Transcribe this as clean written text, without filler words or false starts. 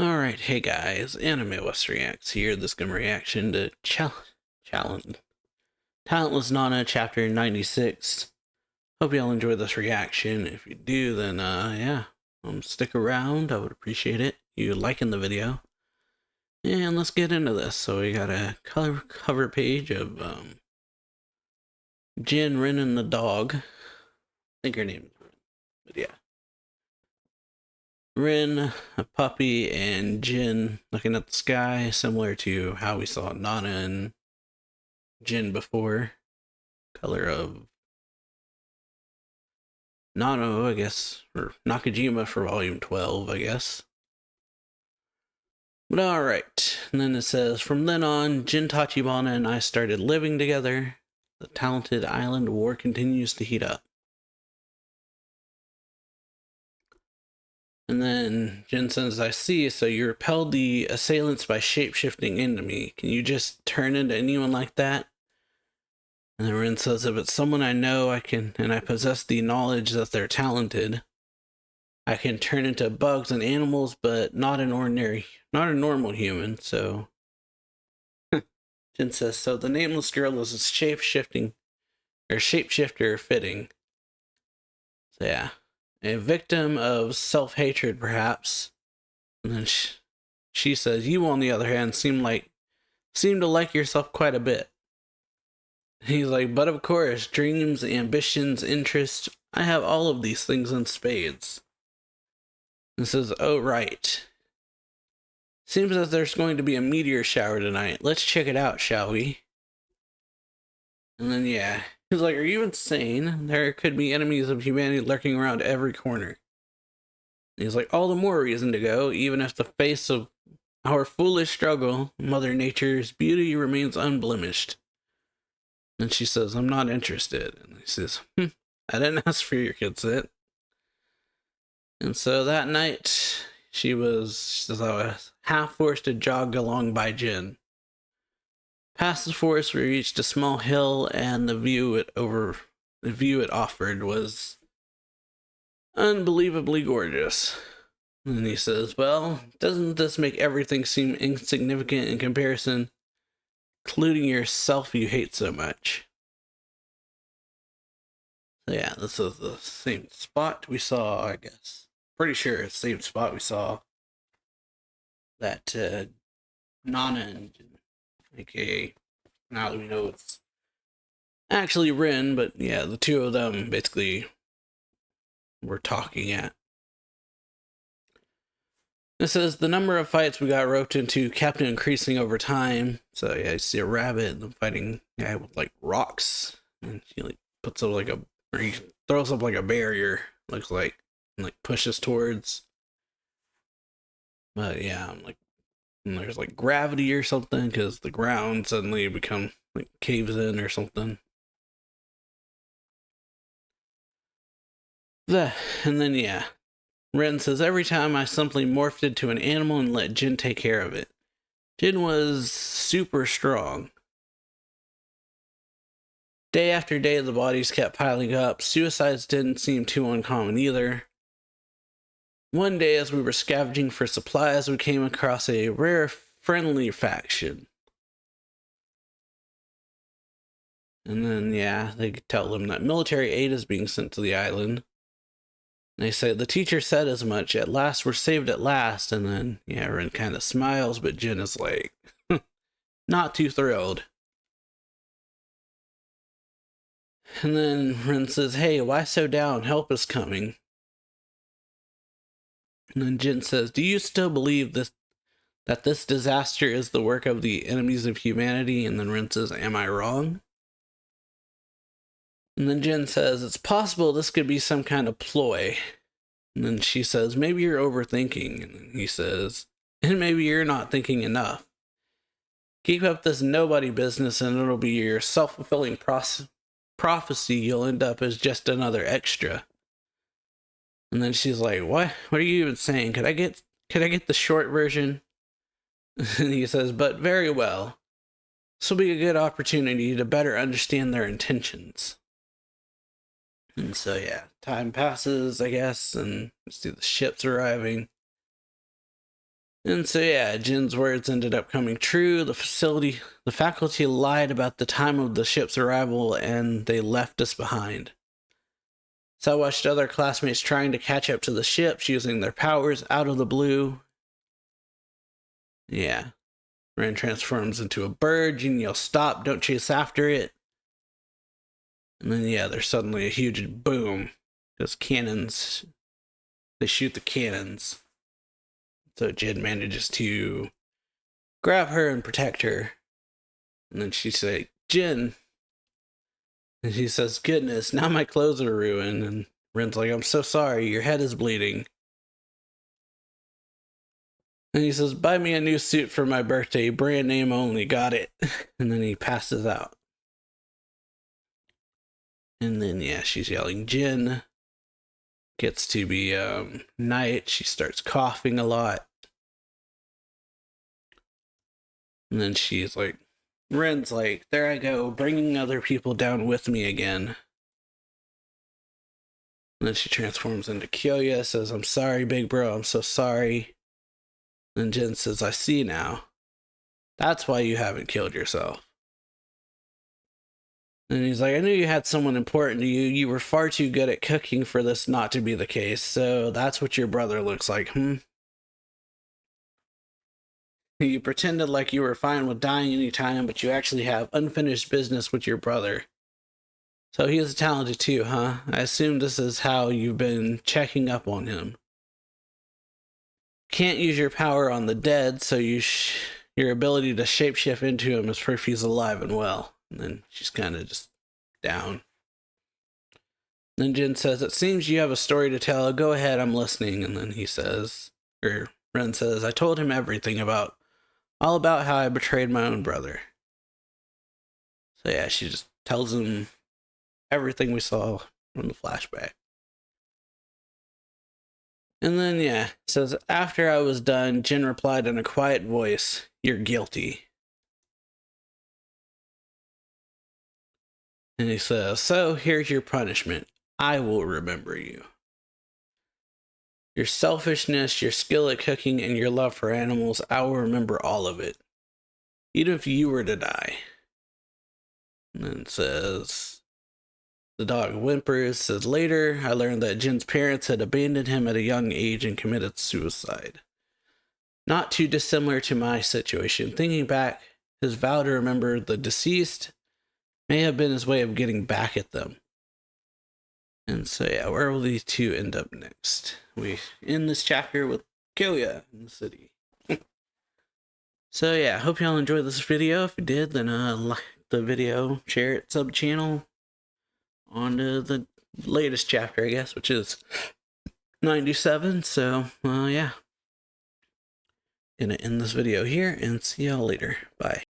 Alright, hey guys, AnimeWestReacts here. This is gonna reaction to Challenge Talentless Nana Chapter 96. Hope y'all enjoy this reaction. If you do, then yeah, stick around. I would appreciate it. You liking the video. And let's get into this. So we got a cover page of Jin, Rin, and the dog. I think her name is Rin, but yeah. Rin, a puppy, and Jin looking at the sky, similar to how we saw Nana and Jin before. Color of Nano, I guess, or Nakajima for volume 12, I guess. But alright, and then it says, from then on, Jin Tachibana and I started living together. The talented island war continues to heat up. And then Jin says, I see, so you repelled the assailants by shape-shifting into me. Can you just turn into anyone like that? And then Rin says, if it's someone I know, I possess the knowledge that they're talented, I can turn into bugs and animals, but not a normal human, so... Jin says, so the nameless girl is a shapeshifter fitting. So yeah. A victim of self-hatred, perhaps. And then she says, you, on the other hand, seem to like yourself quite a bit. And he's like, but of course, dreams, ambitions, interests, I have all of these things in spades. And says, oh, right. Seems that there's going to be a meteor shower tonight. Let's check it out, shall we? And then, yeah. He's like, are you insane? There could be enemies of humanity lurking around every corner. And he's like, all the more reason to go, even if the face of our foolish struggle, Mother Nature's beauty remains unblemished. And she says, I'm not interested. And he says, I didn't ask for your consent. And so that night, she says, I was half forced to jog along by Jin. Past the forest, we reached a small hill, and the view it offered was unbelievably gorgeous. And he says, well, doesn't this make everything seem insignificant in comparison, including yourself you hate so much? So yeah, this is the same spot we saw, I guess. Pretty sure it's the same spot we saw that Nana and aka now that we know it's actually Rin, but yeah, the two of them basically were talking at. It says the number of fights we got roped into kept increasing over time. So yeah, you see a rabbit and them fighting guy with like rocks, and he like puts up like he throws up like a barrier, looks like, and like pushes towards. But yeah, I'm like, and there's like gravity or something because the ground suddenly like caves in or something. And then yeah, Ren says, every time I simply morphed into an animal and let Jin take care of it. Jin was super strong. Day after day, the bodies kept piling up. Suicides didn't seem too uncommon either. One day, as we were scavenging for supplies, we came across a rare friendly faction. And then, yeah, they tell them that military aid is being sent to the island. They say, the teacher said as much. At last, we're saved at last. And then, yeah, Ren kind of smiles, but Jin is like, not too thrilled. And then Ren says, hey, why so down? Help is coming. And then Jin says, do you still believe that this disaster is the work of the enemies of humanity? And then Ren says, am I wrong? And then Jin says, it's possible this could be some kind of ploy. And then she says, maybe you're overthinking. And then he says, and maybe you're not thinking enough. Keep up this nobody business and it'll be your self-fulfilling prophecy. You'll end up as just another extra. And then she's like, what are you even saying? Could I get the short version? And he says, but very well. This will be a good opportunity to better understand their intentions. And so yeah, time passes, I guess, and you see the ships arriving. And so yeah, Jin's words ended up coming true. The faculty lied about the time of the ship's arrival, and they left us behind. So I watched other classmates trying to catch up to the ships using their powers out of the blue. Yeah. Ren transforms into a bird. Jin yells, "Stop, don't chase after it." And then, yeah, there's suddenly a huge boom. Because cannons, they shoot the cannons. So Jin manages to grab her and protect her. And then she's like, "Jin." And she says, "Goodness, now my clothes are ruined." And Ren's like, "I'm so sorry, your head is bleeding." And he says, "Buy me a new suit for my birthday, brand name only, got it?" And then he passes out. And then, yeah, she's yelling, "Jin." Gets to be night. She starts coughing a lot. And then she's like, Ren's like, "There I go, bringing other people down with me again." And then she transforms into Kyouya, says, "I'm sorry, big bro, I'm so sorry." And Jin says, "I see now. That's why you haven't killed yourself." And he's like, "I knew you had someone important to you. You were far too good at cooking for this not to be the case. So that's what your brother looks like, hmm?" You pretended like you were fine with dying anytime, but you actually have unfinished business with your brother. So he is talented too, huh? I assume this is how you've been checking up on him. Can't use your power on the dead, so your ability to shapeshift into him is proof he's alive and well. And then she's kind of just down. Then Jin says, "It seems you have a story to tell. Go ahead, I'm listening." And then Ren says, "I told him everything all about how I betrayed my own brother." So yeah, she just tells him everything we saw from the flashback. And then, yeah, it says, "After I was done, Jin replied in a quiet voice, 'You're guilty.'" And he says, "So here's your punishment. I will remember you. Your selfishness, your skill at cooking, and your love for animals, I will remember all of it. Even if you were to die." And then it says, the dog whimpers, says, "Later, I learned that Jin's parents had abandoned him at a young age and committed suicide. Not too dissimilar to my situation. Thinking back, his vow to remember the deceased may have been his way of getting back at them." And so, yeah, where will these two end up next? We end this chapter with Kyouya in the city. So, yeah, I hope y'all enjoyed this video. If you did, then like the video, share it, sub channel. On to the latest chapter, I guess, which is 97. So, yeah. Gonna end this video here and see y'all later. Bye.